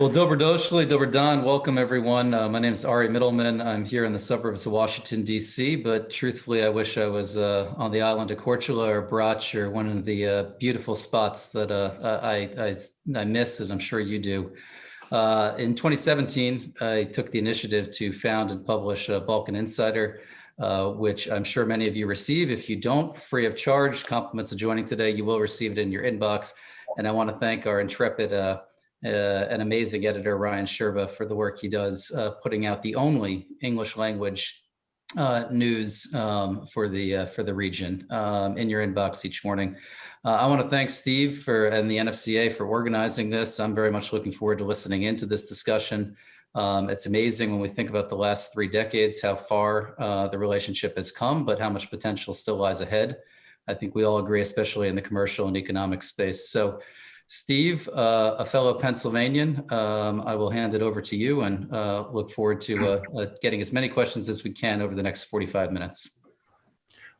Well, Dober Doshli, Dober Dan, welcome everyone. My name is Ari Middleman. I'm here in the suburbs of Washington, D.C., but truthfully, I wish I was on the island of Korčula or Brač or one of the beautiful spots that I miss, and I'm sure you do. In 2017, I took the initiative to found and publish Balkan Insider, which I'm sure many of you receive. If you don't, free of charge, compliments of joining today, you will receive it in your inbox. And I want to thank our intrepid an amazing editor, Ryan Sherba, for the work he does, putting out the only English language news for the region in your inbox each morning. I want to thank Steve and the NFCA for organizing this. I'm very much looking forward to listening into this discussion. It's amazing when we think about the last 3 decades, how far the relationship has come, but how much potential still lies ahead. I think we all agree, especially in the commercial and economic space. So Steve, a fellow Pennsylvanian, I will hand it over to you and look forward to getting as many questions as we can over the next 45 minutes.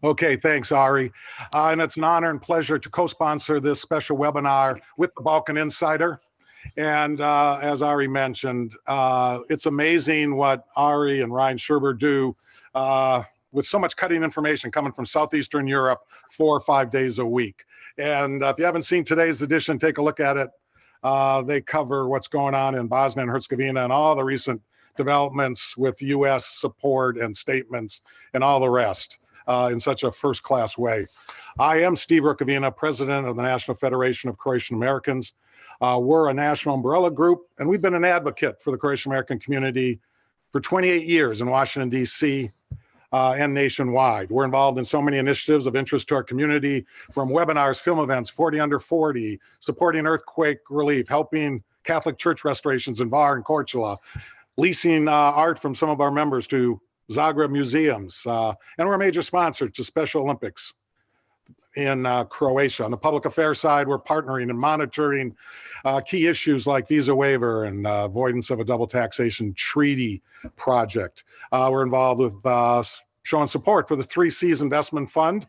Okay, thanks, Ari. And it's an honor and pleasure to co-sponsor this special webinar with the Balkan Insider. And as Ari mentioned, it's amazing what Ari and Ryan Sherber do with so much cutting information coming from Southeastern Europe 4 or 5 days a week. And if you haven't seen today's edition, take a look at it. They cover what's going on in Bosnia and Herzegovina and all the recent developments with U.S. support and statements and all the rest in such a first-class way. I am Steve Rukavina, president of the National Federation of Croatian Americans. We're a national umbrella group, and we've been an advocate for the Croatian American community for 28 years in Washington, D.C., and nationwide. We're involved in so many initiatives of interest to our community, from webinars, film events, 40 Under 40, supporting earthquake relief, helping Catholic church restorations in Bar and Korčula, leasing art from some of our members to Zagreb museums, and we're a major sponsor to Special Olympics in Croatia. On the public affairs side, we're partnering and monitoring key issues like visa waiver and avoidance of a double taxation treaty project. We're involved with showing support for the 3 Cs investment fund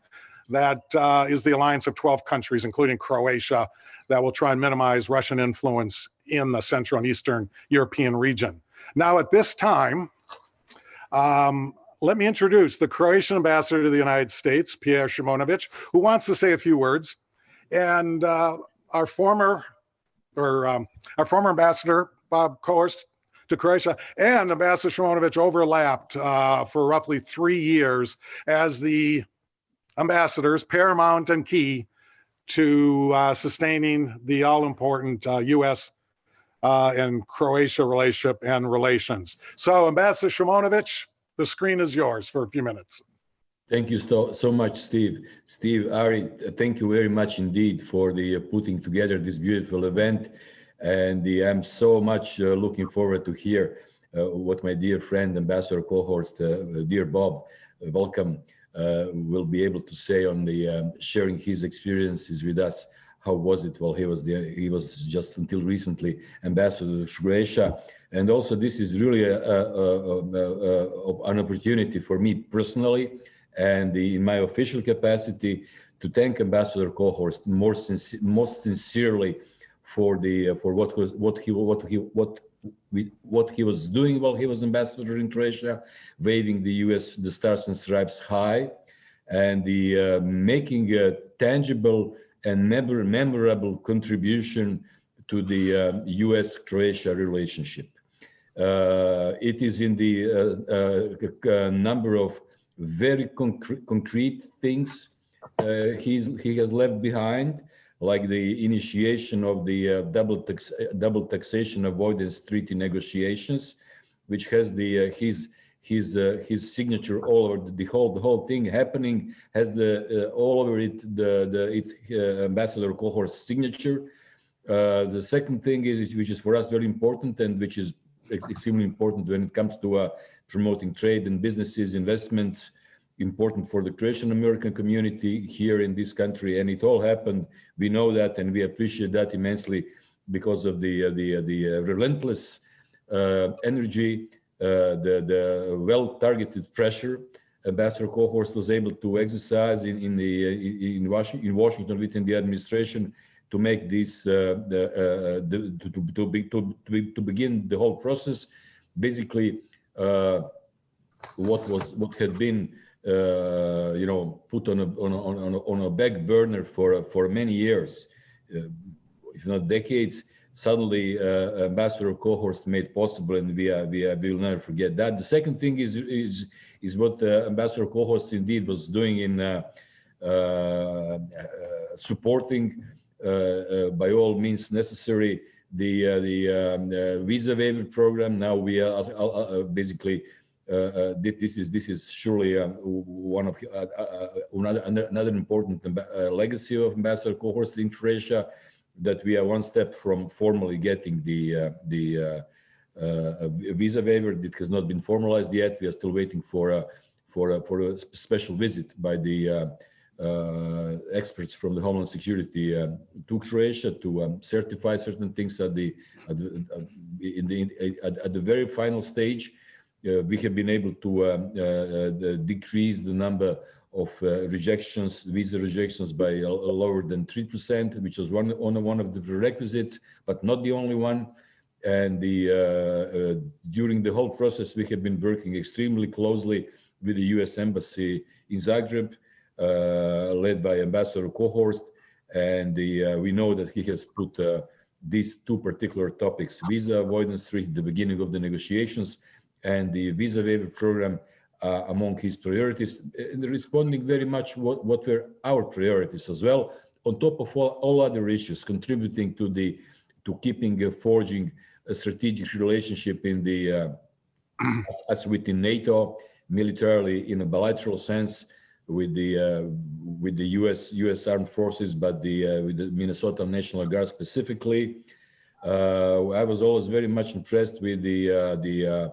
that is the alliance of 12 countries, including Croatia, that will try and minimize Russian influence in the Central and Eastern European region. Now, at this time, let me introduce the Croatian ambassador to the United States, Pierre Shimonovic, who wants to say a few words, and our former ambassador, Bob Kohorst, to Croatia, and Ambassador Shimonovic overlapped for roughly 3 years as the ambassadors, paramount and key to sustaining the all-important U.S. And Croatia relationship and relations. So, Ambassador Shimonovic, the screen is yours for a few minutes. Thank you so much, Steve. Steve, Ari, thank you very much indeed for the putting together this beautiful event. And I'm so much looking forward to hear what my dear friend, Ambassador Kohorst, dear Bob, welcome, will be able to say on the sharing his experiences with us. How was it while he was there? He was just until recently Ambassador to Croatia. And also this is really an opportunity for me personally and in my official capacity to thank Ambassador Kohorst most sincerely for what he was doing while he was ambassador in Croatia, waving the Stars and Stripes high, and the making a tangible and memorable contribution to the U.S.-Croatia relationship. It is in the number of very concrete things he has left behind, like the initiation of the double taxation avoidance treaty negotiations, which has the his signature all over the whole thing happening, has all over it its Ambassador Kohorst's signature. The second thing is, which is for us very important and which is extremely important when it comes to promoting trade and businesses, investments, important for the Croatian American community here in this country. And it all happened, we know that, and we appreciate that immensely because of the relentless energy, the well-targeted pressure Ambassador Kohorst was able to exercise in Washington within the administration to make this to begin the whole process. Basically, what had been put on a back burner for many years, if not decades. Suddenly, Ambassador Kohorst made possible, and we will never forget that. The second thing is what Ambassador Kohorst indeed was doing in supporting by all means necessary the visa waiver program. Now we are basically this is surely one of another important legacy of Ambassador Kohorst in Croatia, that we are one step from formally getting the visa waiver. It has not been formalized yet. We are still waiting for a special visit by the experts from the Homeland Security to Croatia to certify certain things at the very final stage. We have been able to decrease the number of visa rejections by lower than 3%, which was one of the prerequisites, but not the only one. And during the whole process, we have been working extremely closely with the U.S. Embassy in Zagreb, led by Ambassador Kohorst, and we know that he has put these two particular topics, visa avoidance free, at the beginning of the negotiations, and the visa waiver program among his priorities, and responding very much what were our priorities as well, on top of all other issues, contributing to keeping forging a strategic relationship in the as within NATO, militarily in a bilateral sense with the U.S. Armed Forces, but with the Minnesota National Guard specifically. I was always very much impressed with the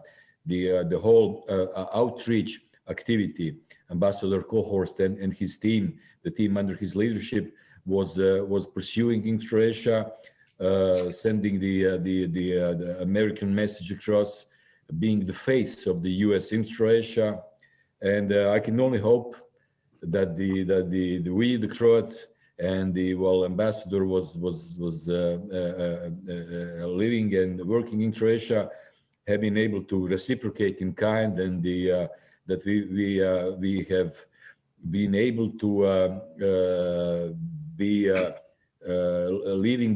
whole outreach activity Ambassador Kohorst and his team, the team under his leadership, was pursuing in Croatia, sending the American message across, being the face of the U.S. in Croatia, and I can only hope that we the Croats and the ambassador was living and working in Croatia, have been able to reciprocate in kind, and that we have been able to be leaving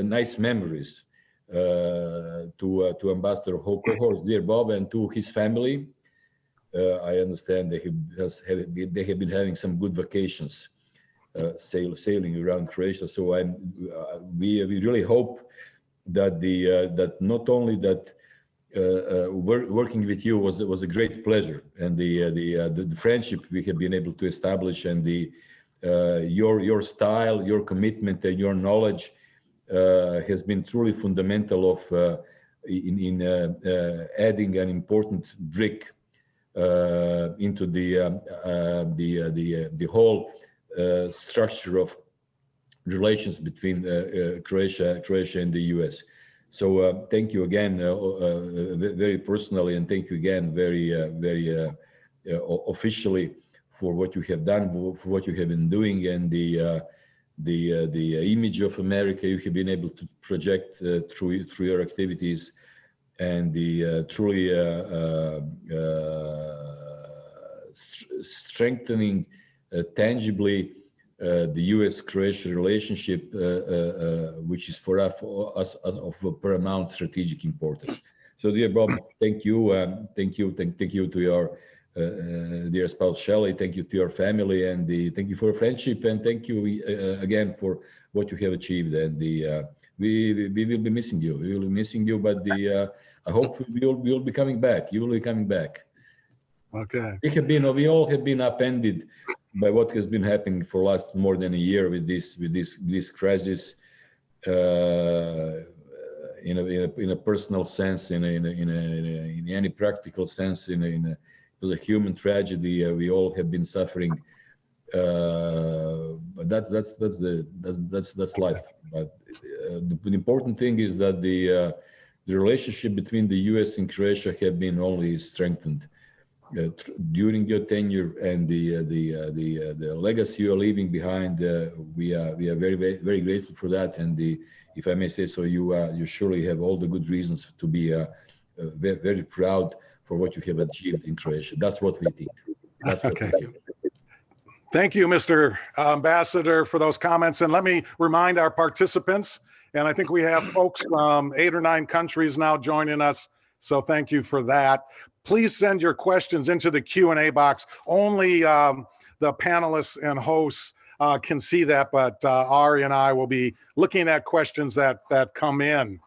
nice mememories to Ambassador Kohorst, dear Bob, and to his family. I understand they have been having some good vacations, sailing around Croatia. So we really hope that that not only that working with you was a great pleasure, and the friendship we have been able to establish, and your style, your commitment, and your knowledge has been truly fundamental of in adding an important brick into the whole structure of relations between Croatia and the U.S. So thank you again, very personally, and thank you again, very officially, for what you have done, for what you have been doing, and the image of America you have been able to project through your activities, and the truly strengthening tangibly the U.S.-Croatia relationship, which is for us of paramount strategic importance. So, dear Bob, thank you to your dear spouse Shelley. Thank you to your family, and thank you for your friendship, and thank you again for what you have achieved. And we will be missing you. We will be missing you, but I hope we will be coming back. You will be coming back. Okay. We all have been upended by what has been happening for last more than a year with this crisis, in a personal sense, in any practical sense, it was a human tragedy. We all have been suffering, but that's life. But the important thing is that the relationship between the U.S. and Croatia have been only strengthened during your tenure and the legacy you're leaving behind. We are very, very, very grateful for that. And if I may say so, you surely have all the good reasons to be very, very proud for what you have achieved in Croatia. That's what we think. That's what we think. Thank you, Mr. Ambassador, for those comments. And let me remind our participants, and I think we have folks from 8 or 9 countries now joining us, so thank you for that. Please send your questions into the Q&A box. Only the panelists and hosts can see that, but Ari and I will be looking at questions that come in.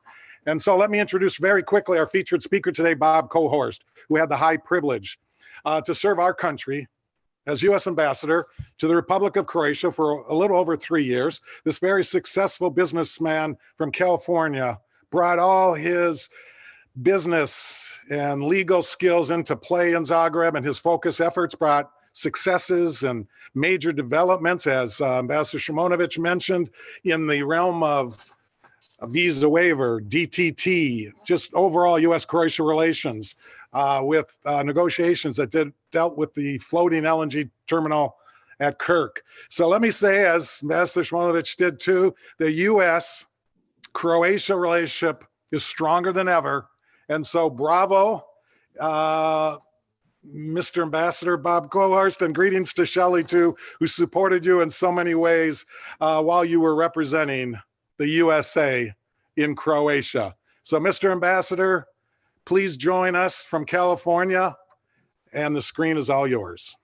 And so let me introduce very quickly our featured speaker today, Bob Kohorst, who had the high privilege to serve our country as U.S. Ambassador to the Republic of Croatia for a little over 3 years. This very successful businessman from California brought all his business and legal skills into play in Zagreb, and his focus efforts brought successes and major developments, as Ambassador Shimonovic mentioned, in the realm of a visa waiver, DTT, just overall U.S.-Croatia relations, with negotiations that dealt with the floating LNG terminal at Kirk. So let me say, as Ambassador Shimonovic did too, the U.S.-Croatia relationship is stronger than ever. And so bravo, Mr. Ambassador Bob Kohorst, and greetings to Shelley too, who supported you in so many ways while you were representing the USA in Croatia. So Mr. Ambassador, please join us from California, and the screen is all yours.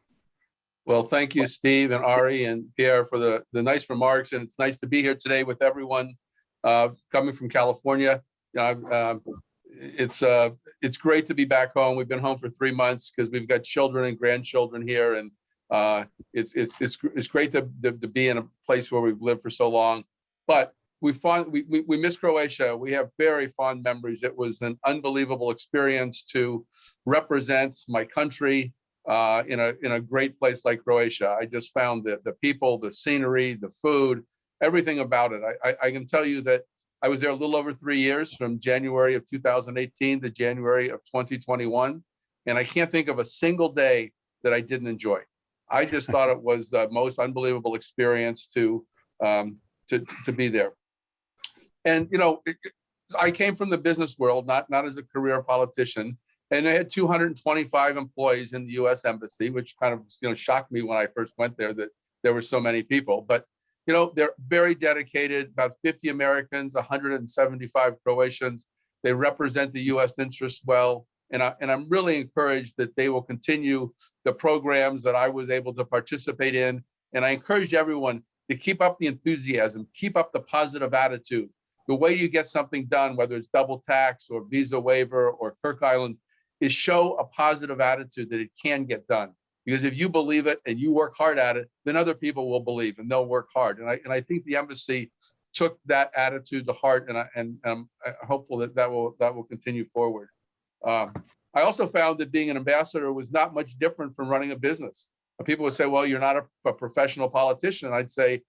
Well, thank you, Steve and Ari and Pierre, for the nice remarks. And it's nice to be here today with everyone coming from California. It's great to be back home. We've been home for 3 months because we've got children and grandchildren here, and it's great to be in a place where we've lived for so long. But we miss Croatia. We have very fond memories. It was an unbelievable experience to represent my country in a great place like Croatia. I just found that the people, the scenery, the food, everything about it. I can tell you that I was there a little over 3 years, from January of 2018 to January of 2021. And I can't think of a single day that I didn't enjoy. I just thought it was the most unbelievable experience to be there. And, you know, I came from the business world, not as a career politician. And I had 225 employees in the U.S. Embassy, which kind of, shocked me when I first went there that there were so many people. But they're very dedicated, about 50 Americans, 175 Croatians. They represent the U.S. interests well. And I'm really encouraged that they will continue the programs that I was able to participate in. And I encourage everyone to keep up the enthusiasm, keep up the positive attitude. The way you get something done, whether it's double tax or visa waiver or Kirk Island, is show a positive attitude that it can get done. Because if you believe it and you work hard at it, then other people will believe and they'll work hard. And I think the embassy took that attitude to heart, and I'm hopeful that will continue forward. I also found that being an ambassador was not much different from running a business. People would say, well, you're not a professional politician. I'd say,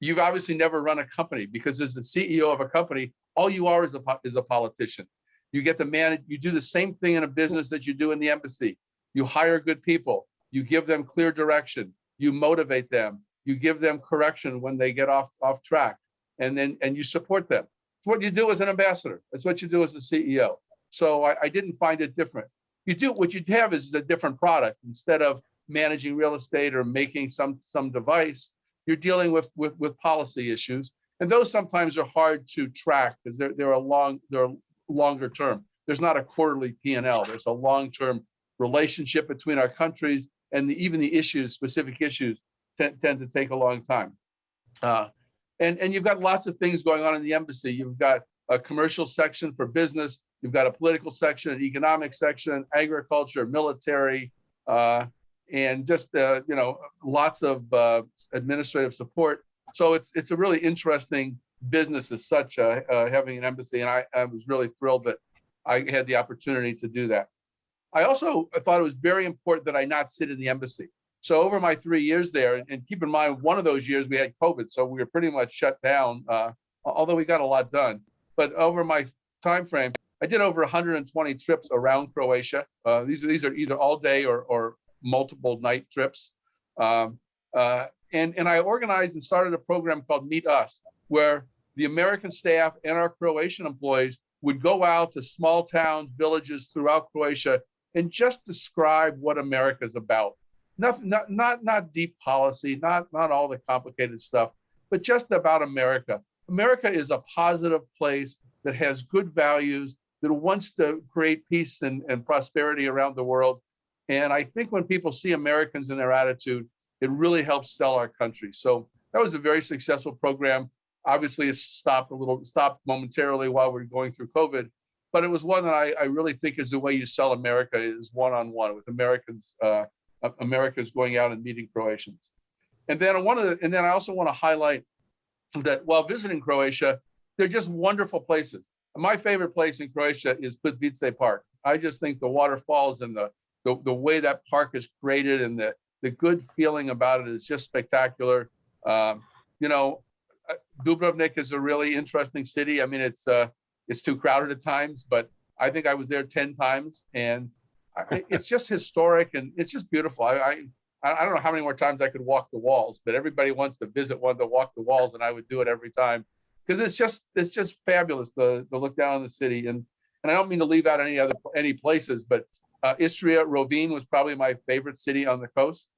you've obviously never run a company, because as the CEO of a company, all you are is a politician. You get to manage, you do the same thing in a business that you do in the embassy. You hire good people. You give them clear direction. You motivate them. You give them correction when they get off track, and you support them. It's what you do as an ambassador. It's what you do as a CEO. So I didn't find it different. What you have is a different product. Instead of managing real estate or making some device, you're dealing with policy issues, and those sometimes are hard to track because they're longer term. There's not a quarterly P&L. There's a long-term relationship between our countries, and even the issues, specific issues, tend to take a long time. And you've got lots of things going on in the embassy. You've got a commercial section for business. You've got a political section, an economic section, agriculture, military, and just lots of administrative support. So it's a really interesting business as such, having an embassy, and I was really thrilled that I had the opportunity to do that. I thought it was very important that I not sit in the embassy. So over my 3 years there, and keep in mind, one of those years we had COVID, so we were pretty much shut down, although we got a lot done. But over my time frame, I did over 120 trips around Croatia. These are either all day or multiple night trips. And I organized and started a program called Meet Us, where the American staff and our Croatian employees would go out to small towns, villages throughout Croatia and just describe what America is about. Not deep policy, not all the complicated stuff, but just about America. America is a positive place that has good values, that wants to create peace and prosperity around the world. And I think when people see Americans and their attitude, it really helps sell our country. So that was a very successful program. Obviously, it stopped momentarily while we were going through COVID, but it was one that I really think is the way you sell America, is one-on-one with Americans. America's going out and meeting Croatians. And then I also want to highlight that while visiting Croatia, they're just wonderful places. My favorite place in Croatia is Plitvice Park. I just think the waterfalls and the way that park is created and the good feeling about it is just spectacular. Dubrovnik is a really interesting city. I mean, it's too crowded at times, but I think I was there 10 times, and it's just historic and it's just beautiful. I don't know how many more times I could walk the walls, but everybody wants to visit one to walk the walls, and I would do it every time because it's just fabulous to look down on the city. And I don't mean to leave out any places, but Istria, Rovinj was probably my favorite city on the coast.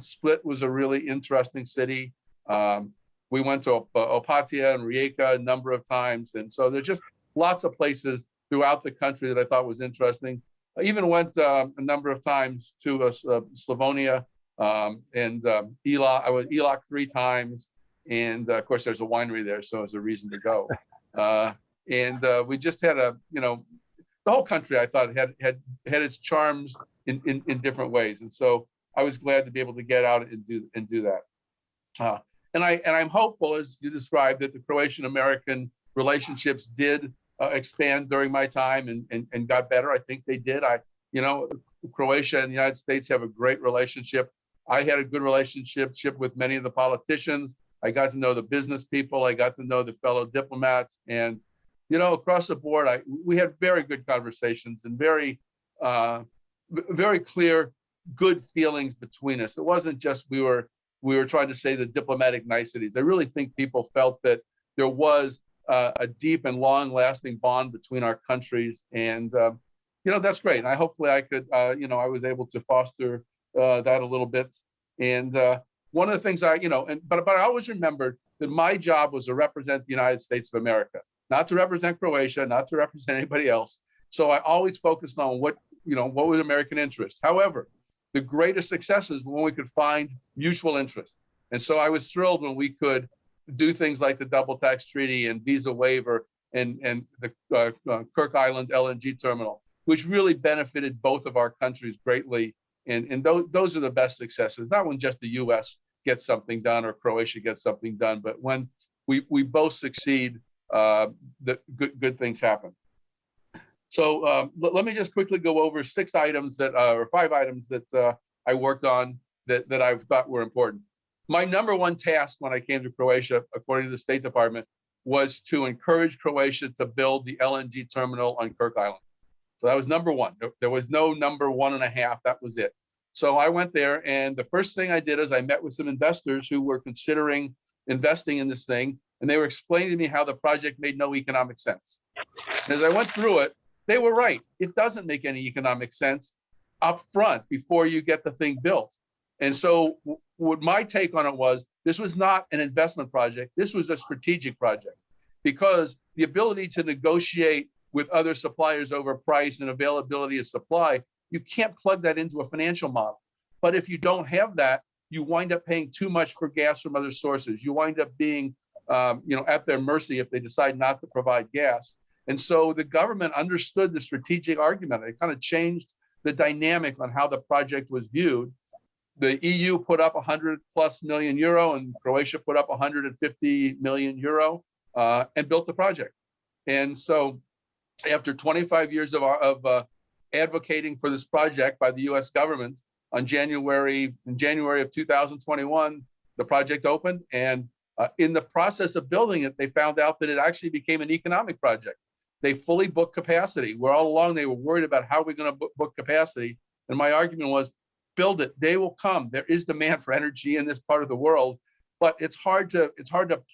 Split was a really interesting city. We went to Opatija and Rijeka a number of times. And so there's just lots of places throughout the country that I thought was interesting. I even went a number of times to Slavonia and Ilok. I was Ilok 3 times. And of course, there's a winery there, so it's a reason to go. We just had the whole country, I thought, had its charms in different ways. And so I was glad to be able to get out and do that. And I'm hopeful, as you described, that the Croatian-American relationships did expand during my time and got better. I think they did. Croatia and the United States have a great relationship. I had a good relationship with many of the politicians. I got to know the business people. I got to know the fellow diplomats, and across the board, we had very good conversations and very clear, good feelings between us. It wasn't just we were trying to say the diplomatic niceties. I really think people felt that there was a deep and long-lasting bond between our countries, and that's great. And hopefully I could, I was able to foster that a little bit. And one of the things but I always remembered that my job was to represent the United States of America, not to represent Croatia, not to represent anybody else. So I always focused on what was American interest. However, the greatest successes were when we could find mutual interest. And so I was thrilled when we could do things like the double tax treaty and visa waiver and the Kirk Island LNG terminal, which really benefited both of our countries greatly. And those are the best successes, not when just the U.S. gets something done or Croatia gets something done, but when we both succeed, that good things happen. So let me just quickly go over 5 items that I worked on that I thought were important. My number one task when I came to Croatia, according to the State Department, was to encourage Croatia to build the LNG terminal on Kirk Island. So that was number one. There was no number 1.5. That was it. So I went there, and the first thing I did is I met with some investors who were considering investing in this thing, and they were explaining to me how the project made no economic sense. And as I went through it, they were right. It doesn't make any economic sense up front before you get the thing built. And so what my take on it was, this was not an investment project. This was a strategic project, because the ability to negotiate with other suppliers over price and availability of supply, you can't plug that into a financial model. But if you don't have that, you wind up paying too much for gas from other sources. You wind up being at their mercy if they decide not to provide gas. And so the government understood the strategic argument. It kind of changed the dynamic on how the project was viewed. The EU put up 100+ million euro, and Croatia put up 150 million euro and built the project. And so after 25 years of advocating for this project by the U.S. government, in January of 2021, the project opened. And in the process of building it, they found out that it actually became an economic project. They fully booked capacity, where all along they were worried about how we're going to book capacity. And my argument was, build it. They will come. There is demand for energy in this part of the world, but it's hard to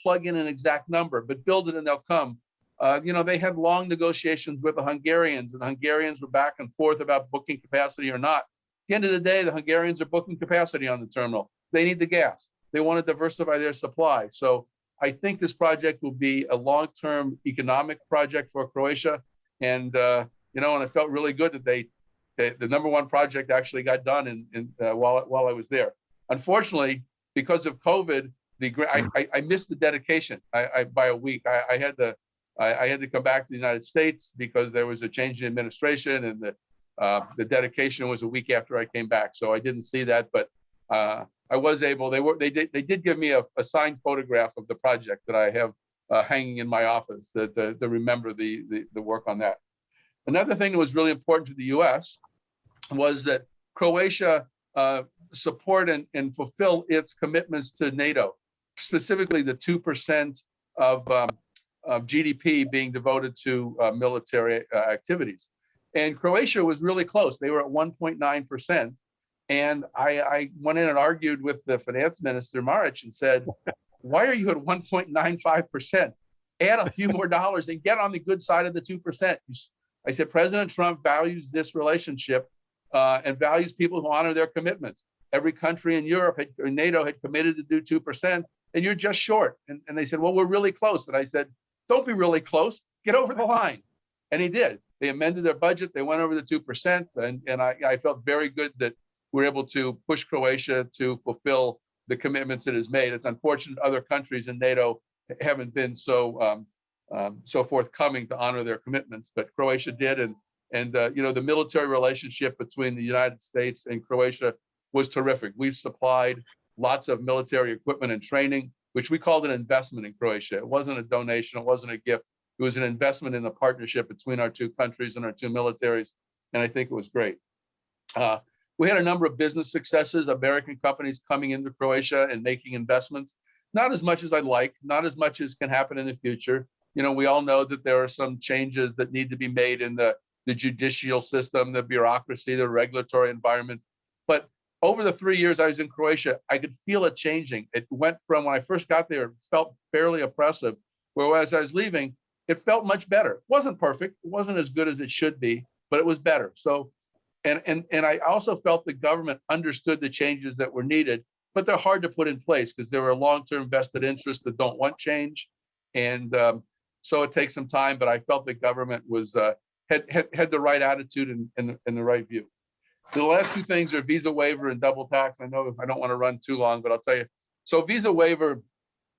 plug in an exact number. But build it and they'll come. They had long negotiations with the Hungarians, and the Hungarians were back and forth about booking capacity or not. At the end of the day, the Hungarians are booking capacity on the terminal. They need the gas. They want to diversify their supply. So I think this project will be a long-term economic project for Croatia. And, and it felt really good that the number one project actually got done while I was there. Unfortunately, because of COVID, I missed the dedication by a week. I had to come back to the United States because there was a change in administration, and the dedication was a week after I came back. So I didn't see that, but I was able. They did give me a signed photograph of the project that I have hanging in my office to remember the work on that. Another thing that was really important to the U.S. was that Croatia support and fulfill its commitments to NATO, specifically the 2% of GDP being devoted to military activities. And Croatia was really close. They were at 1.9%. And I went in and argued with the finance minister, Maric, and said, why are you at 1.95%? Add a few more dollars and get on the good side of the 2%. I said, President Trump values this relationship and values people who honor their commitments. Every country in Europe, or NATO, had committed to do 2%, and you're just short. And they said, well, we're really close. And I said, don't be really close. Get over the line. And he did. They amended their budget. They went over the 2%. And I felt very good that we're able to push Croatia to fulfill the commitments it has made. It's unfortunate other countries in NATO haven't been so forthcoming to honor their commitments, but Croatia did. And the military relationship between the United States and Croatia was terrific. We've supplied lots of military equipment and training, which we called an investment in Croatia. It wasn't a donation. It wasn't a gift. It was an investment in the partnership between our two countries and our two militaries. And I think it was great. We had a number of business successes, American companies coming into Croatia and making investments. Not as much as I'd like, not as much as can happen in the future. We all know that there are some changes that need to be made in the judicial system, the bureaucracy, the regulatory environment. But over the 3 years I was in Croatia, I could feel it changing. It went from when I first got there, it felt fairly oppressive, whereas I was leaving, it felt much better. It wasn't perfect. It wasn't as good as it should be, but it was better. So, and I also felt the government understood the changes that were needed, but they're hard to put in place because there are long-term vested interests that don't want change. And so it takes some time, but I felt the government was had the right attitude and the right view. The last two things are visa waiver and double tax. I know I don't want to run too long, but I'll tell you. So visa waiver,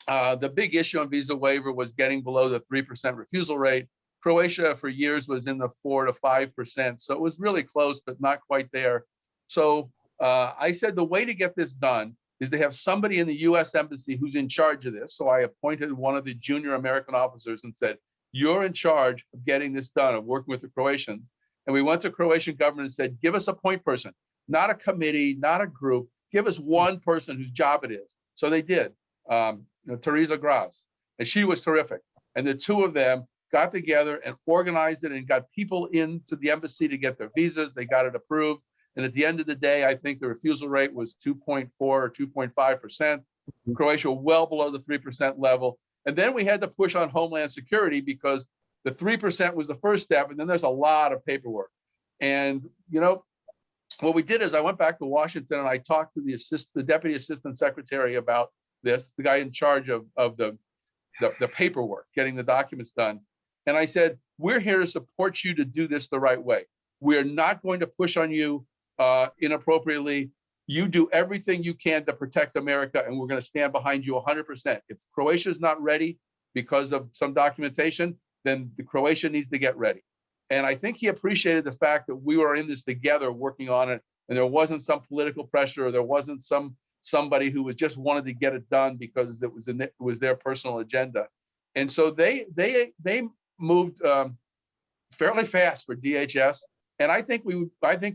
the big issue on visa waiver was getting below the 3% refusal rate. Croatia for years was in the 4 to 5%. So it was really close, but not quite there. So I said the way to get this done is to have somebody in the U.S. Embassy who's in charge of this. So I appointed one of the junior American officers and said, you're in charge of getting this done, of working with the Croatians. And we went to Croatian government and said, give us a point person, not a committee, not a group. Give us one person whose job it is. So they did, Teresa Graz, and she was terrific. And the two of them got together and organized it and got people into the embassy to get their visas. They got it approved. And at the end of the day, I think the refusal rate was 2.4 or 2.5%. Croatia well below the 3% level. And then we had to push on Homeland Security because the 3% was the first step. And then there's a lot of paperwork. And, what we did is I went back to Washington and I talked to the Deputy Assistant Secretary about this, the guy in charge of the paperwork, getting the documents done. And I said, we're here to support you to do this the right way. We're not going to push on you inappropriately. You do everything you can to protect America, and we're going to stand behind you 100%. If Croatia is not ready because of some documentation, then Croatia needs to get ready. And I think he appreciated the fact that we were in this together working on it, and there wasn't some political pressure, or there wasn't somebody who was just wanted to get it done because it was their personal agenda. And so they moved fairly fast for DHS. And I think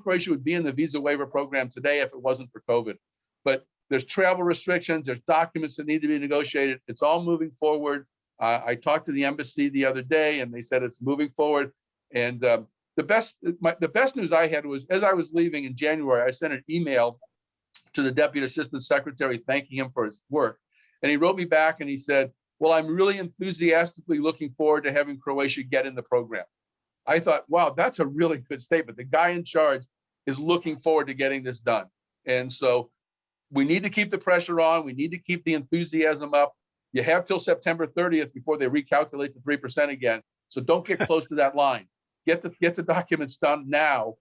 Croatia would be in the visa waiver program today if it wasn't for COVID. But there's travel restrictions, there's documents that need to be negotiated. It's all moving forward. I talked to the embassy the other day, and they said it's moving forward. And the best news I had was, as I was leaving in January, I sent an email to the Deputy Assistant Secretary thanking him for his work. And he wrote me back and he said, well, I'm really enthusiastically looking forward to having Croatia get in the program. I thought, wow, that's a really good statement. The guy in charge is looking forward to getting this done. And so we need to keep the pressure on. We need to keep the enthusiasm up. You have till September 30th before they recalculate the 3% again. So don't get close to that line. Get the documents done now.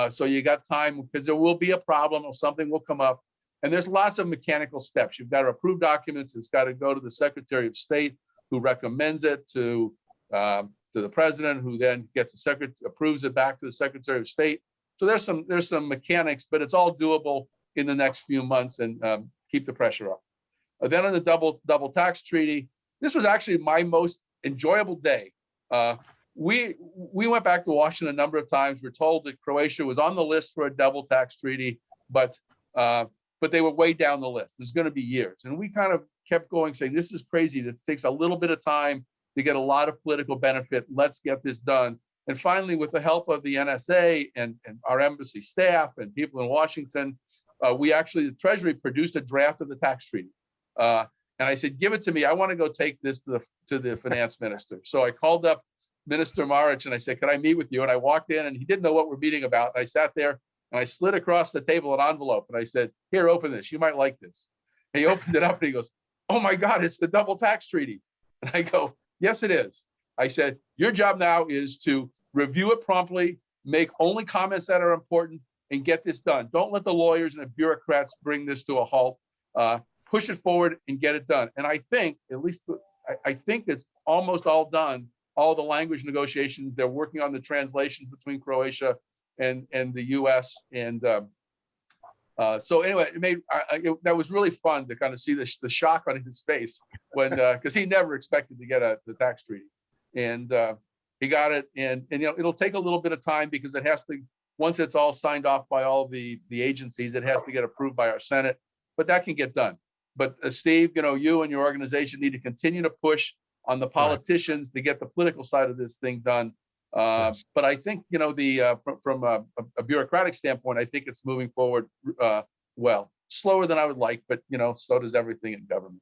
So you got time, because there will be a problem or something will come up. And there's lots of mechanical steps. You've got to approve documents. It's got to go to the Secretary of State, who recommends it to the president, who then approves it back to the Secretary of State. So there's some mechanics, but it's all doable in the next few months, and keep the pressure up. Then on the double tax treaty, this was actually my most enjoyable day. We went back to Washington a number of times. We're told that Croatia was on the list for a double tax treaty, but they were way down the list. There's going to be years. And we kind of kept going, saying, this is crazy. It takes a little bit of time to get a lot of political benefit. Let's get this done. And finally, with the help of the NSA and our embassy staff and people in Washington, the Treasury produced a draft of the tax treaty. And I said, give it to me. I want to go take this to the finance minister. So I called up Minister Maric and I said, can I meet with you? And I walked in and he didn't know what we're meeting about. And I sat there and I slid across the table an envelope and I said, here, open this. You might like this. And he opened it up and he goes, oh my God, it's the double tax treaty. And I go, yes, it is. I said, your job now is to review it promptly, make only comments that are important, and get this done. Don't let the lawyers and the bureaucrats bring this to a halt. Push it forward and get it done. And I think, I think it's almost all done. All the language negotiations, they're working on the translations between Croatia and the U.S. And so anyway, that was really fun to kind of see the shock on his face when, because he never expected to get the tax treaty. And he got it. And it'll take a little bit of time because it has to, once it's all signed off by all the agencies, it has to get approved by our Senate, but that can get done. But Steve, you and your organization need to continue to push on the politicians to get the political side of this thing done. Yes. But I think, from a bureaucratic standpoint, I think it's moving forward well, slower than I would like, but, so does everything in government.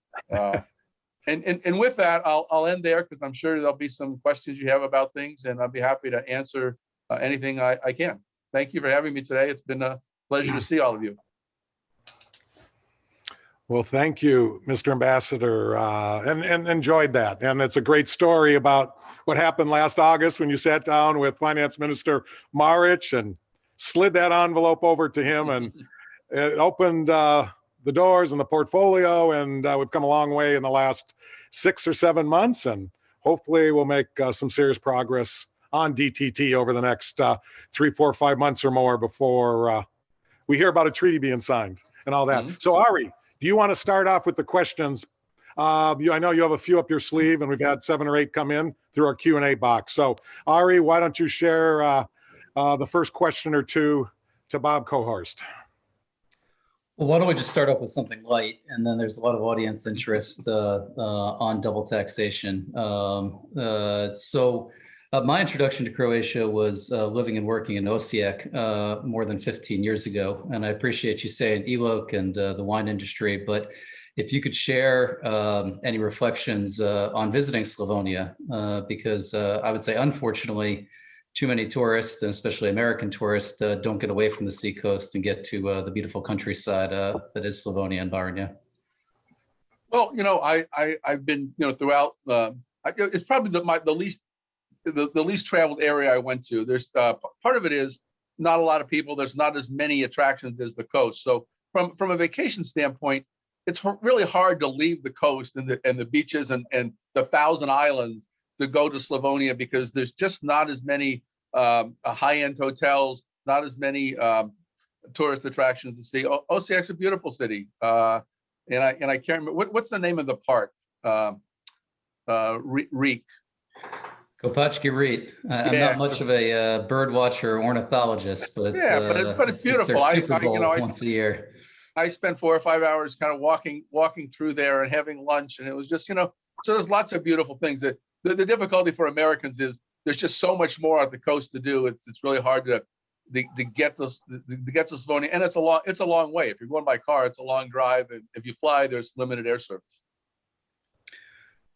And with that, I'll end there because I'm sure there'll be some questions you have about things, and I'll be happy to answer anything I can. Thank you for having me today. It's been a pleasure to see all of you. Well, thank you, Mr. Ambassador, and enjoyed that. And it's a great story about what happened last August when you sat down with Finance Minister Maric and slid that envelope over to him, and it opened the doors and the portfolio, and we've come a long way in the last 6 or 7 months, and hopefully we'll make some serious progress on DTT over the next 3, 4, 5 months or more before we hear about a treaty being signed and all that. Mm-hmm. So Ari, do you want to start off with the questions? I know you have a few up your sleeve, and we've had 7 or 8 come in through our Q&A box. So Ari, why don't you share the first question or two to Bob Kohorst? Well, why don't we just start off with something light, and then there's a lot of audience interest on double taxation. My introduction to Croatia was living and working in Osijek more than 15 years ago, and I appreciate you saying Ilok and the wine industry, but if you could share any reflections on visiting Slavonia, because I would say, unfortunately, too many tourists, and especially American tourists, don't get away from the seacoast and get to the beautiful countryside that is Slavonia and Baranja. Well, I've been, throughout. It's probably the least traveled area I went to. There's part of it is not a lot of people. There's not as many attractions as the coast. So from a vacation standpoint, it's really hard to leave the coast and the beaches and the 1,000 islands to go to Slavonia, because there's just not as many high-end hotels, not as many tourist attractions to see. Osijek's a beautiful city, and I can't remember what's the name of the park. Reek. Kopachki Reet. I'm not much of a bird watcher or ornithologist, but it's, but it's beautiful. Once a year. I spent 4 or 5 hours kind of walking through there and having lunch, and it was just, So there's lots of beautiful things. That the difficulty for Americans is there's just so much more at the coast to do. It's really hard to get this voting, and it's a long way. If you're going by car, it's a long drive, and if you fly, there's limited air service.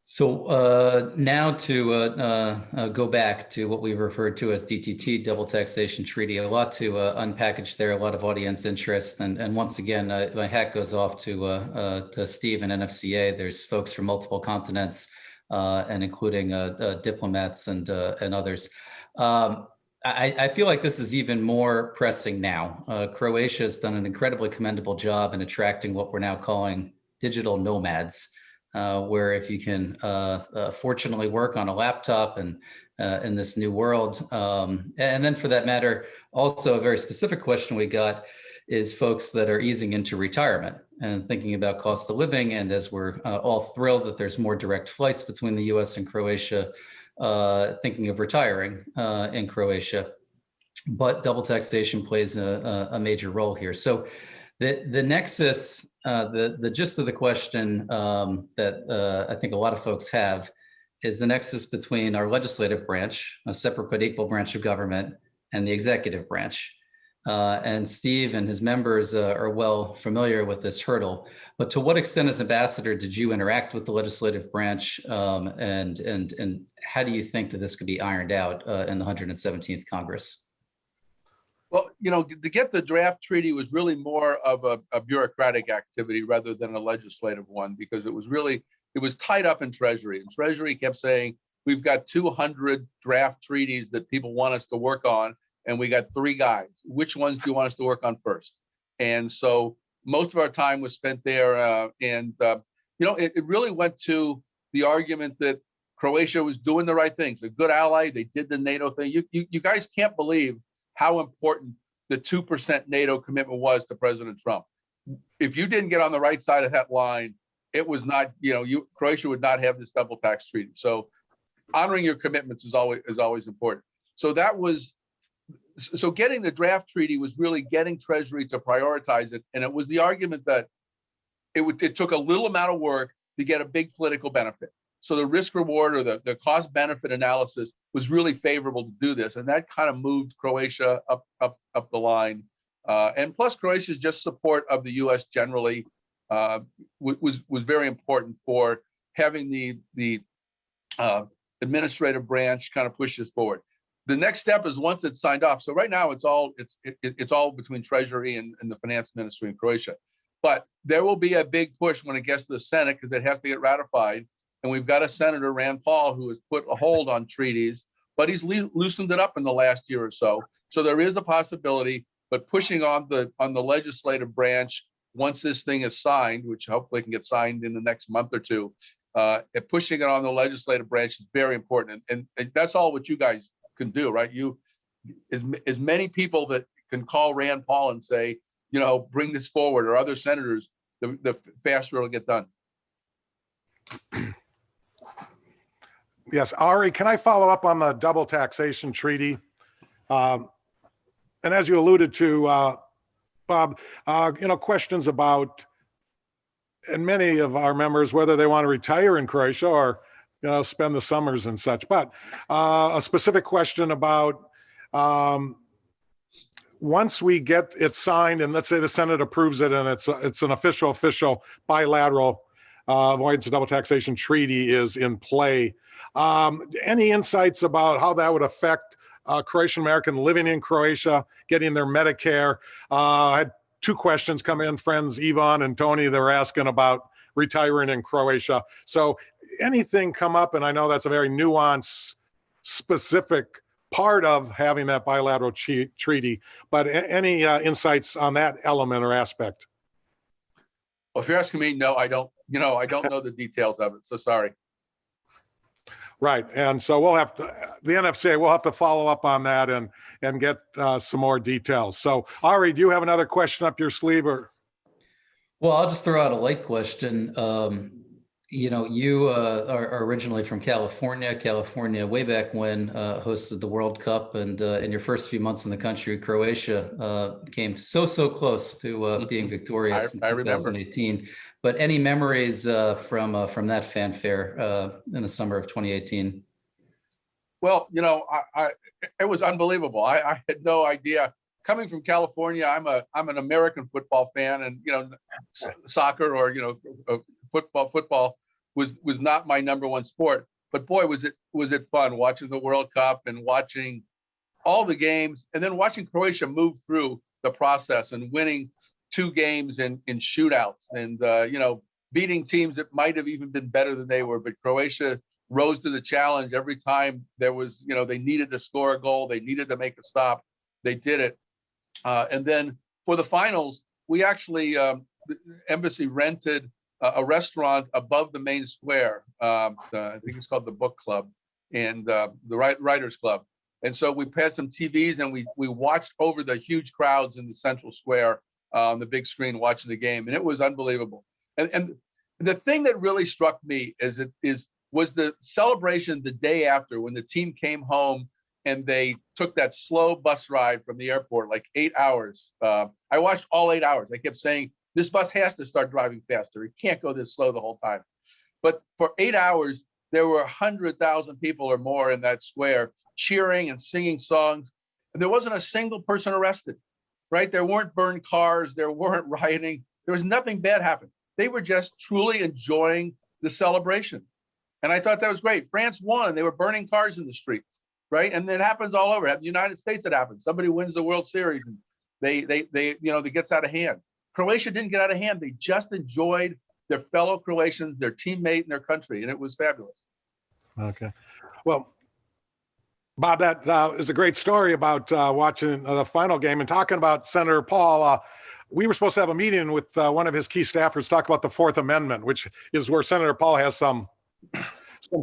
So now to go back to what we referred to as DTT, Double Taxation Treaty, a lot to unpackage there, a lot of audience interest. And once again, my hat goes off to Steve and NFCA. There's folks from multiple continents and including diplomats and others. I feel like this is even more pressing now. Croatia has done an incredibly commendable job in attracting what we're now calling digital nomads. Where if you can fortunately work on a laptop and in this new world, and then for that matter, also a very specific question we got is folks that are easing into retirement and thinking about cost of living. And as we're all thrilled that there's more direct flights between the U.S. and Croatia, thinking of retiring in Croatia, but double taxation plays a major role here. So the nexus, the gist of the question that I think a lot of folks have is the nexus between our legislative branch, a separate but equal branch of government, and the executive branch. And Steve and his members are well familiar with this hurdle. But to what extent, as ambassador, did you interact with the legislative branch, and how do you think that this could be ironed out in the 117th Congress? Well, to get the draft treaty was really more of a bureaucratic activity rather than a legislative one, because it was tied up in Treasury. And Treasury kept saying, we've got 200 draft treaties that people want us to work on, and we got 3 guys. Which ones do you want us to work on first? And so most of our time was spent there. It really went to the argument that Croatia was doing the right things, a good ally. They did the NATO thing. You guys can't believe how important the 2% NATO commitment was to President Trump. If you didn't get on the right side of that line, it was not, Croatia would not have this double tax treaty. So honoring your commitments is always important. So getting the draft treaty was really getting Treasury to prioritize it. And it was the argument that it took a little amount of work to get a big political benefit. So the risk reward or the cost benefit analysis was really favorable to do this. And that kind of moved Croatia up the line. And plus Croatia's just support of the US generally was very important for having the administrative branch kind of push this forward. The next step is once it's signed off. So right now it's all between Treasury and the finance ministry in Croatia. But there will be a big push when it gets to the Senate because it has to get ratified. And we've got a Senator, Rand Paul, who has put a hold on treaties, but he's loosened it up in the last year or so. So there is a possibility, but pushing on the legislative branch once this thing is signed, which hopefully can get signed in the next month or two, and pushing it on the legislative branch is very important. And that's all what you guys can do, right? As many people that can call Rand Paul and say, bring this forward, or other senators, the faster it'll get done. Yes, Ari, can I follow up on the double taxation treaty? And as you alluded to, Bob, questions about, and many of our members, whether they want to retire in Croatia or, spend the summers and such. But a specific question about once we get it signed, and let's say the Senate approves it, and it's an official bilateral avoidance of double taxation treaty is in play. Any insights about how that would affect Croatian American living in Croatia, getting their Medicare? I had 2 questions come in, friends Ivan and Tony, they were asking about retiring in Croatia. So anything come up, and I know that's a very nuanced, specific part of having that bilateral treaty, but any insights on that element or aspect? Well, if you're asking me, no, I don't. I don't know the details of it, so sorry. Right, and so we'll have to, the NFCA, we'll have to follow up on that and get some more details. So Ari, do you have another question up your sleeve, or? Well, I'll just throw out a light question. You are originally from California. California, way back when, hosted the World Cup, and in your first few months in the country, Croatia came so close to being victorious in I remember. 2018. But any memories from that fanfare in the summer of 2018? Well, it was unbelievable. I had no idea. Coming from California, I'm an American football fan, and soccer or football was not my number one sport. But boy, was it fun watching the World Cup and watching all the games, and then watching Croatia move through the process and winning two games in shootouts, and beating teams that might have even been better than they were. But Croatia rose to the challenge every time there was, they needed to score a goal, they needed to make a stop, they did it. And then for the finals, we actually, the embassy rented a restaurant above the main square. I think it's called the Book Club and the Writers Club. And so we had some TVs and we watched over the huge crowds in the central square on the big screen watching the game. And it was unbelievable. And the thing that really struck me was the celebration the day after when the team came home and they took that slow bus ride from the airport, like 8 hours. I watched all 8 hours. I kept saying, this bus has to start driving faster. It can't go this slow the whole time. But for 8 hours, there were 100,000 people or more in that square cheering and singing songs. And there wasn't a single person arrested, right? There weren't burned cars. There weren't rioting. There was nothing bad happened. They were just truly enjoying the celebration. And I thought that was great. France won. They were burning cars in the streets, right? And it happens all over. In the United States, it happens. Somebody wins the World Series and it gets out of hand. Croatia didn't get out of hand. They just enjoyed their fellow Croatians, their teammate, and their country, and it was fabulous. Okay. Well, Bob, that is a great story about watching the final game and talking about Senator Paul. We were supposed to have a meeting with one of his key staffers, talk about the Fourth Amendment, which is where Senator Paul has some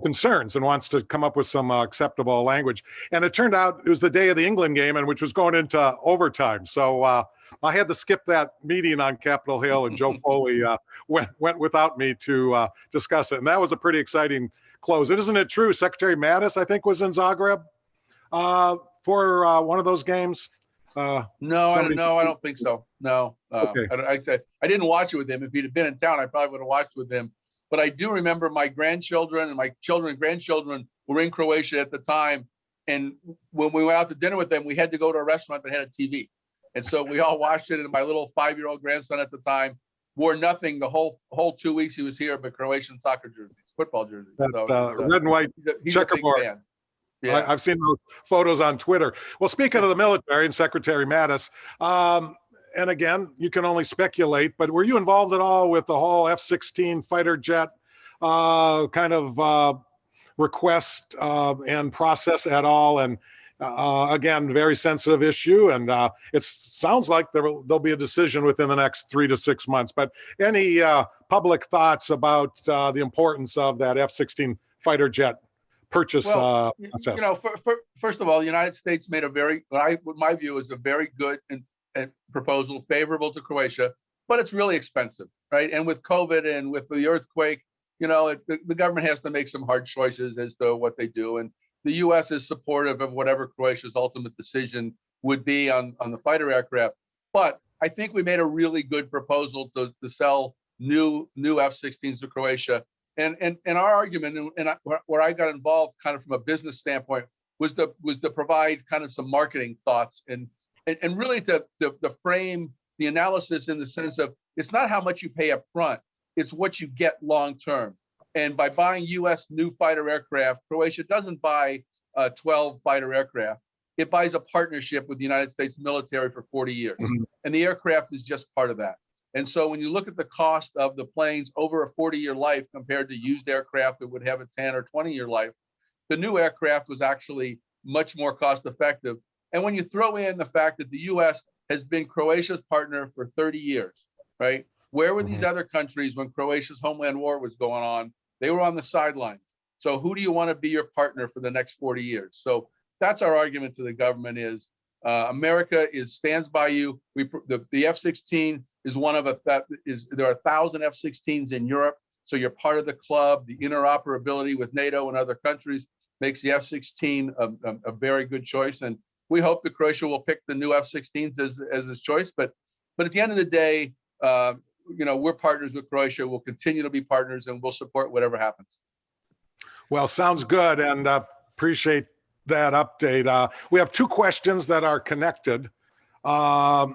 concerns and wants to come up with some acceptable language. And it turned out it was the day of the England game, and which was going into overtime. So I had to skip that meeting on Capitol Hill, and Joe Foley went without me to discuss it. And that was a pretty exciting close. And isn't it true? Secretary Mattis, I think, was in Zagreb for one of those games. No, I don't think so. No, okay. I didn't watch it with him. If he'd have been in town, I probably would have watched with him. But I do remember my grandchildren and my children and grandchildren were in Croatia at the time. And when we went out to dinner with them, we had to go to a restaurant that had a TV. And so we all watched it. And my little 5-year-old grandson at the time wore nothing the whole 2 weeks he was here, but Croatian soccer jerseys, football jerseys. So red and white checkerboard. Fan. Yeah. I've seen those photos on Twitter. Well, speaking of the military and Secretary Mattis, and again, you can only speculate, but were you involved at all with the whole F-16 fighter jet kind of request and process at all? And again, very sensitive issue, and it sounds like there'll be a decision within the next 3 to 6 months. But any public thoughts about the importance of that F-16 fighter jet purchase process? First of all, the United States made what my view is a very good and proposal favorable to Croatia, but it's really expensive, right? And with COVID and with the earthquake, the government has to make some hard choices as to what they do. And the U.S. is supportive of whatever Croatia's ultimate decision would be on the fighter aircraft. But I think we made a really good proposal to sell new F-16s to Croatia. And our argument, and where I got involved kind of from a business standpoint, was to provide kind of some marketing thoughts and really to frame the analysis in the sense of it's not how much you pay up front, it's what you get long term. And by buying U.S. new fighter aircraft, Croatia doesn't buy 12 fighter aircraft. It buys a partnership with the United States military for 40 years. Mm-hmm. And the aircraft is just part of that. And so when you look at the cost of the planes over a 40-year life compared to used aircraft that would have a 10 or 20-year life, the new aircraft was actually much more cost effective. And when you throw in the fact that the U.S. has been Croatia's partner for 30 years, right? Where were these other countries when Croatia's homeland war was going on? They were on the sidelines. So who do you want to be your partner for the next 40 years? So that's our argument to the government is America stands by you. The F-16 is one of there are 1,000 F-16s in Europe. So you're part of the club. The interoperability with NATO and other countries makes the F-16 a very good choice. And we hope that Croatia will pick the new F-16s as its choice. But at the end of the day, we're partners with Croatia. We'll continue to be partners, and we'll support whatever happens. Well, sounds good, and appreciate that update. We have two questions that are connected, and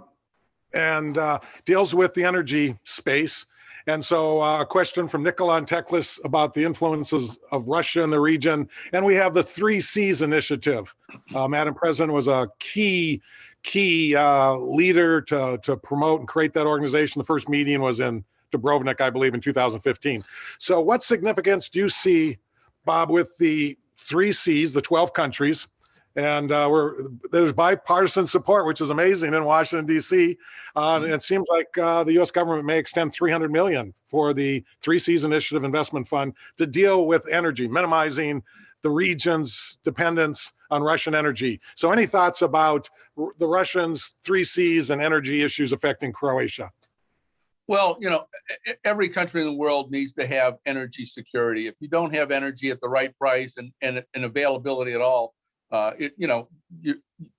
deals with the energy space. And so a question from Nikolai Teklis about the influences of Russia in the region. And we have the 3 Cs initiative. Madam President was a key leader to promote and create that organization. The first meeting was in Dubrovnik, I believe, in 2015. So what significance do you see, Bob, with the 3 Cs, the 12 countries? And there's bipartisan support, which is amazing in Washington, D.C. And it seems like the U.S. government may extend $300 million for the 3 Cs Initiative Investment Fund to deal with energy, minimizing the region's dependence on Russian energy. So any thoughts about the Russians' 3 Cs and energy issues affecting Croatia? Well, every country in the world needs to have energy security. If you don't have energy at the right price and availability at all,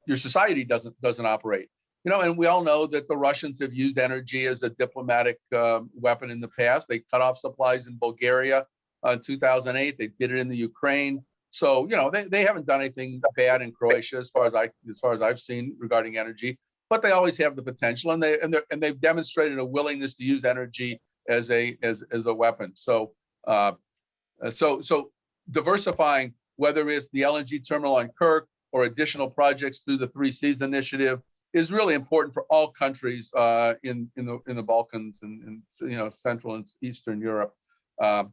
your society doesn't operate. And we all know that the Russians have used energy as a diplomatic weapon in the past. They cut off supplies in Bulgaria in 2008. They did it in the Ukraine. So they haven't done anything bad in Croatia as far as I've seen regarding energy. But they always have the potential, and they've demonstrated a willingness to use energy as a weapon. So diversifying, whether it's the LNG terminal on Kirk or additional projects through the 3 Cs initiative, is really important for all countries in the Balkans and Central and Eastern Europe. The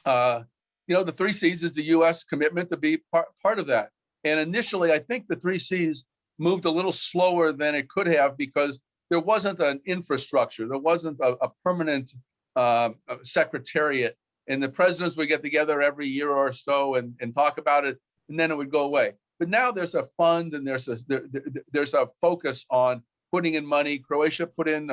3 Cs is the U.S. commitment to be part of that. And initially, I think the 3 Cs moved a little slower than it could have because there wasn't an infrastructure, there wasn't a permanent secretariat. And the presidents would get together every year or so and talk about it, and then it would go away. But now there's a fund and there's a focus on putting in money. Croatia put in,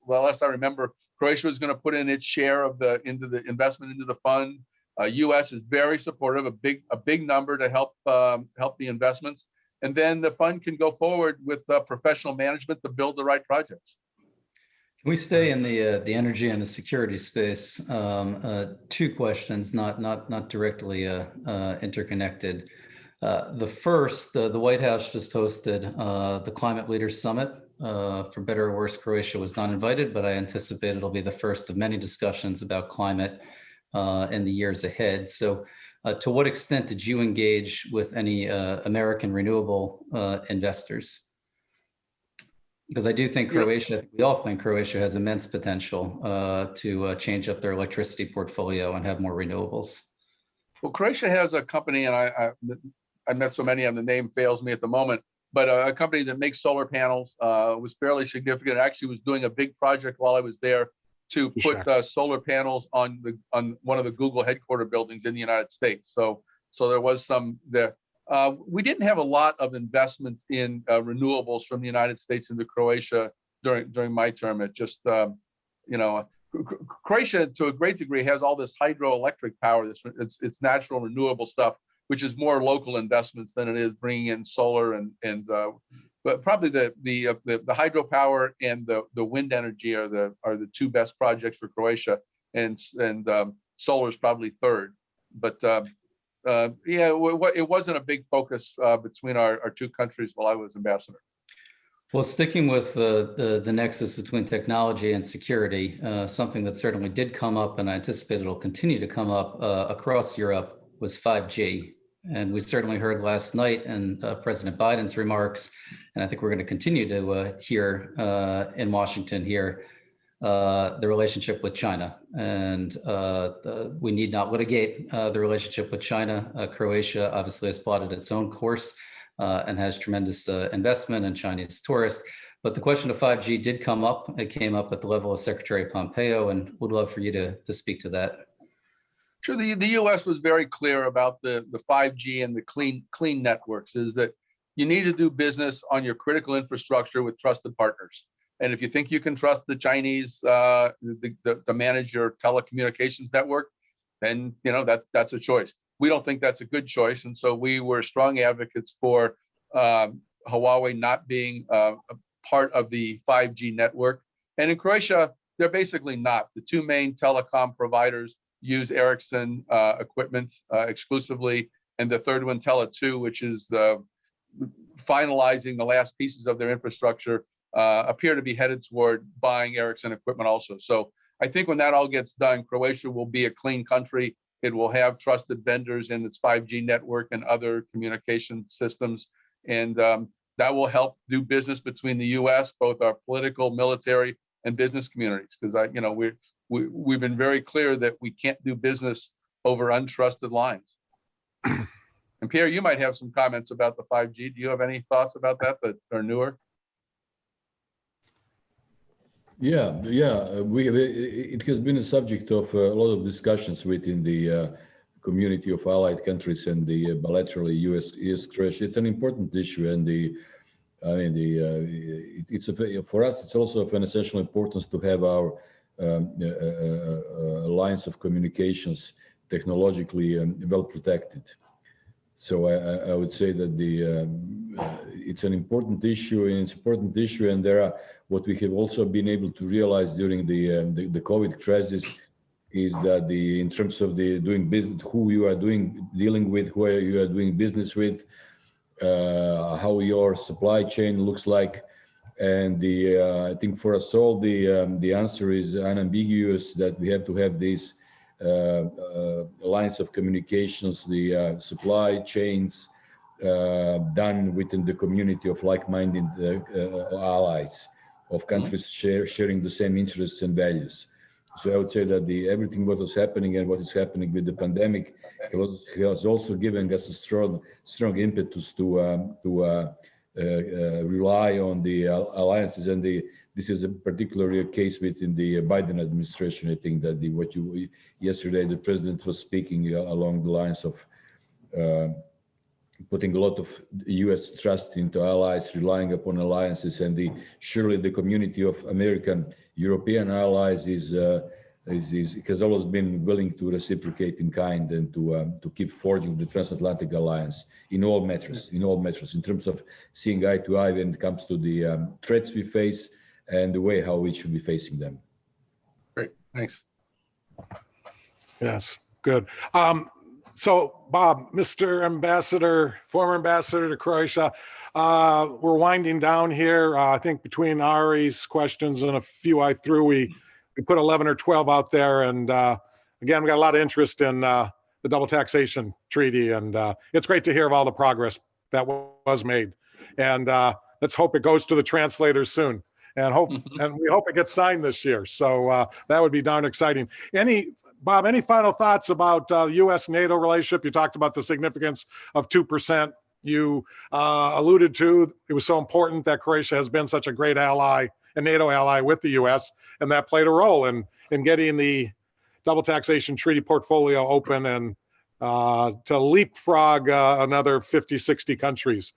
last I remember, Croatia was going to put in its share into the investment into the fund. U.S. is very supportive, a big number to help the investments, and then the fund can go forward with professional management to build the right projects. We stay in the energy and the security space. 2 questions, not directly interconnected. The first, the White House just hosted the Climate Leaders Summit. For better or worse, Croatia was not invited, but I anticipate it'll be the first of many discussions about climate in the years ahead. So to what extent did you engage with any American renewable investors? Because I do think we all think Croatia has immense potential to change up their electricity portfolio and have more renewables. Well, Croatia has a company, and I met so many of them, the name fails me at the moment, but a company that makes solar panels was fairly significant. It actually was doing a big project while I was there to put solar panels on one of the Google headquarters buildings in the United States. So there was some there. We didn't have a lot of investments in renewables from the United States into Croatia during my term. It just, Croatia to a great degree has all this hydroelectric power. It's natural renewable stuff, which is more local investments than it is bringing in solar but probably the hydropower and the wind energy are the 2 best projects for Croatia, and solar is probably third. But it wasn't a big focus between our 2 countries while I was ambassador. Well, sticking with the nexus between technology and security, something that certainly did come up, and I anticipate it'll continue to come up across Europe, was 5G. And we certainly heard last night in President Biden's remarks, and I think we're going to continue to hear in Washington here, the relationship with China. And we need not litigate the relationship with China. Croatia obviously has plotted its own course and has tremendous investment in Chinese tourists. But the question of 5G did come up. It came up at the level of Secretary Pompeo, and would love for you to speak to that. Sure, the U.S. was very clear about the 5G and the clean networks, is that you need to do business on your critical infrastructure with trusted partners. And if you think you can trust the Chinese to manage your telecommunications network, then that's a choice. We don't think that's a good choice, and so we were strong advocates for Huawei not being a part of the 5G network. And in Croatia, they're basically not. The two main telecom providers use Ericsson equipment exclusively, and the third one, Tele2, which is finalizing the last pieces of their infrastructure, appear to be headed toward buying Ericsson equipment also. So I think when that all gets done, Croatia will be a clean country. It will have trusted vendors in its 5G network and other communication systems. And that will help do business between the U.S., both our political, military, and business communities. Because we've been very clear that we can't do business over untrusted lines. And Pierre, you might have some comments about the 5G. Do you have any thoughts about that are newer? Yeah. It has been a subject of a lot of discussions within the community of allied countries and the bilateral U.S. Croatia. It's an important issue, and for us, it's also of an essential importance to have our lines of communications technologically well protected. So I would say that it's an important issue, and there are what we have also been able to realize during the COVID crisis is that in terms of the doing business, who you are dealing with, who you are doing business with, how your supply chain looks like, and I think for us all the answer is unambiguous that we have to have these lines of communications, the supply chains done within the community of like-minded allies of countries sharing the same interests and values. So I would say that everything what was happening and what is happening with the pandemic has also given us a strong impetus to rely on the alliances, and this is a particularly a case within the Biden administration. I think that yesterday the president was speaking along the lines of putting a lot of U.S. trust into allies, relying upon alliances, and surely the community of American, European allies has always been willing to reciprocate in kind and to keep forging the transatlantic alliance in all matters, in terms of seeing eye to eye when it comes to the threats we face and the way how we should be facing them. Great, thanks. Yes, good. So, Bob, Mr. Ambassador, former ambassador to Croatia, we're winding down here. I think between Ari's questions and a few I threw, we put 11 or 12 out there. And again, we got a lot of interest in the double taxation treaty. And it's great to hear of all the progress that was made. And let's hope it goes to the translators soon. And we hope it gets signed this year. So that would be darn exciting. Bob, any final thoughts about U.S.-NATO relationship? You talked about the significance of 2%. You alluded to it was so important that Croatia has been such a great ally, a NATO ally with the U.S., and that played a role in getting the double taxation treaty portfolio open and to leapfrog another 50, 60 countries.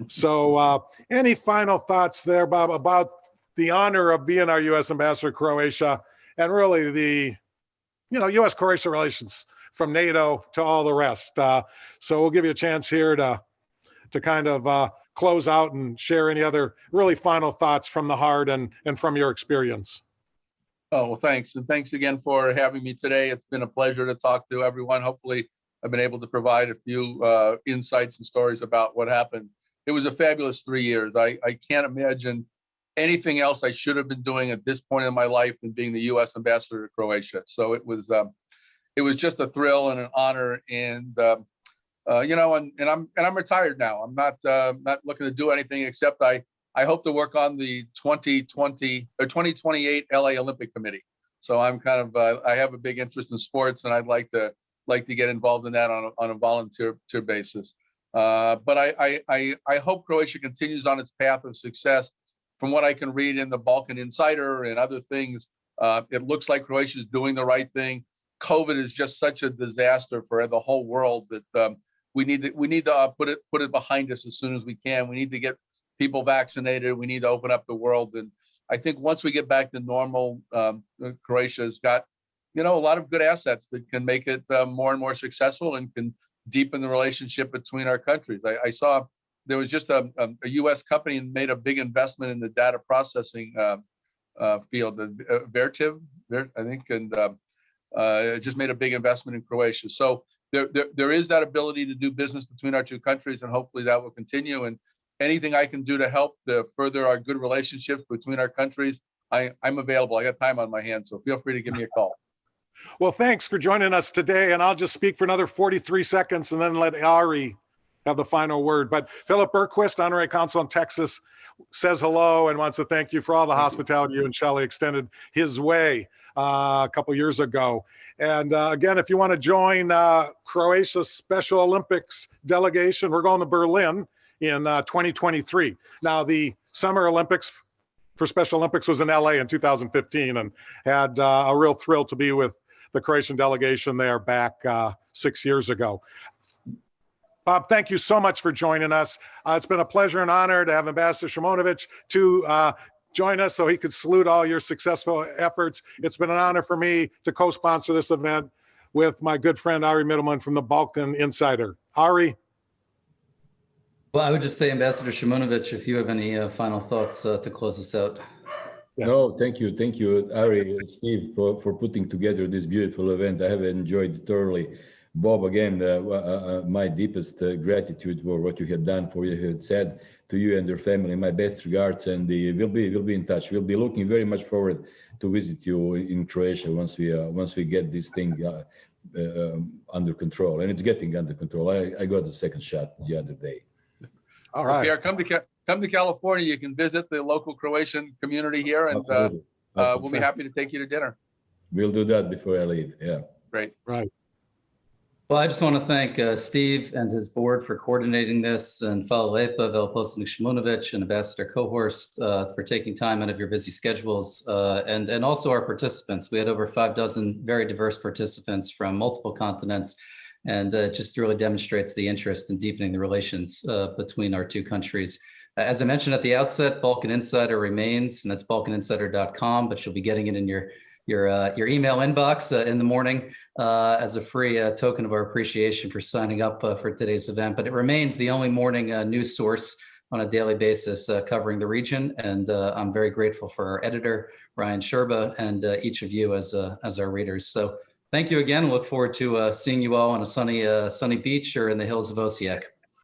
So any final thoughts there, Bob, about the honor of being our U.S. ambassador to Croatia and really the U.S.-Croatia relations from NATO to all the rest. So we'll give you a chance here to kind of close out and share any other really final thoughts from the heart and from your experience. Oh, well, thanks. And thanks again for having me today. It's been a pleasure to talk to everyone. Hopefully, I've been able to provide a few insights and stories about what happened. It was a fabulous 3 years. I can't imagine anything else I should have been doing at this point in my life than being the U.S. ambassador to Croatia. So it was just a thrill and an honor, and I'm retired now. I'm not looking to do anything except I hope to work on the 2028 LA Olympic Committee. So I'm kind of I have a big interest in sports, and I'd like to get involved in that on a volunteer basis. But I hope Croatia continues on its path of success. From what I can read in the Balkan Insider and other things, it looks like Croatia is doing the right thing. COVID is just such a disaster for the whole world that we need to put it behind us as soon as we can. We need to get people vaccinated. We need to open up the world, I think once we get back to normal, Croatia's got, a lot of good assets that can make it more and more successful and can deepen the relationship between our countries. I saw there was just a U.S. company and made a big investment in the data processing field, Vertiv, I think, and just made a big investment in Croatia. So there is that ability to do business between our two countries, and hopefully that will continue. And anything I can do to help to further our good relationships between our countries, I'm available. I got time on my hands, so feel free to give me a call. Well, thanks for joining us today, and I'll just speak for another 43 seconds and then let Ari have the final word. But Philip Berquist, Honorary Consul in Texas, says hello and wants to thank you for all the hospitality you and Shelley extended his way a couple years ago. And again, if you want to join Croatia's Special Olympics delegation, we're going to Berlin in 2023. Now, the Summer Olympics for Special Olympics was in LA in 2015, and had a real thrill to be with the Croatian delegation there back 6 years ago. Bob, thank you so much for joining us. It's been a pleasure and honor to have Ambassador Shimonovich to join us so he could salute all your successful efforts. It's been an honor for me to co-sponsor this event with my good friend Ari Middleman from the Balkan Insider. Ari? Well, I would just say, Ambassador Shimonovich, if you have any final thoughts to close us out. Yeah. No, thank you, Ari, Steve, for putting together this beautiful event. I have enjoyed it thoroughly. Bob, again, my deepest gratitude for what you have done, for what you had said to you and your family. My best regards, and we'll be in touch. We'll be looking very much forward to visit you in Croatia once we get this thing under control, and it's getting under control. I got a second shot the other day. All right. Okay, come to California. You can visit the local Croatian community here, and we'll be happy to take you to dinner. We'll do that before I leave. Yeah. Great. Right. Well, I just want to thank Steve and his board for coordinating this, and Hvala lepa, Veleposlanik Shimonovich and Ambassador Kohorst for taking time out of your busy schedules, and also our participants. We had over 6 very diverse participants from multiple continents, and it just really demonstrates the interest in deepening the relations between our two countries. As I mentioned at the outset, Balkan Insider remains, and that's balkaninsider.com, but you'll be getting it in your email inbox in the morning as a free token of our appreciation for signing up for today's event. But it remains the only morning news source on a daily basis covering the region. And I'm very grateful for our editor, Ryan Sherba, and each of you as our readers. So thank you again. Look forward to seeing you all on a sunny beach or in the hills of Osijek.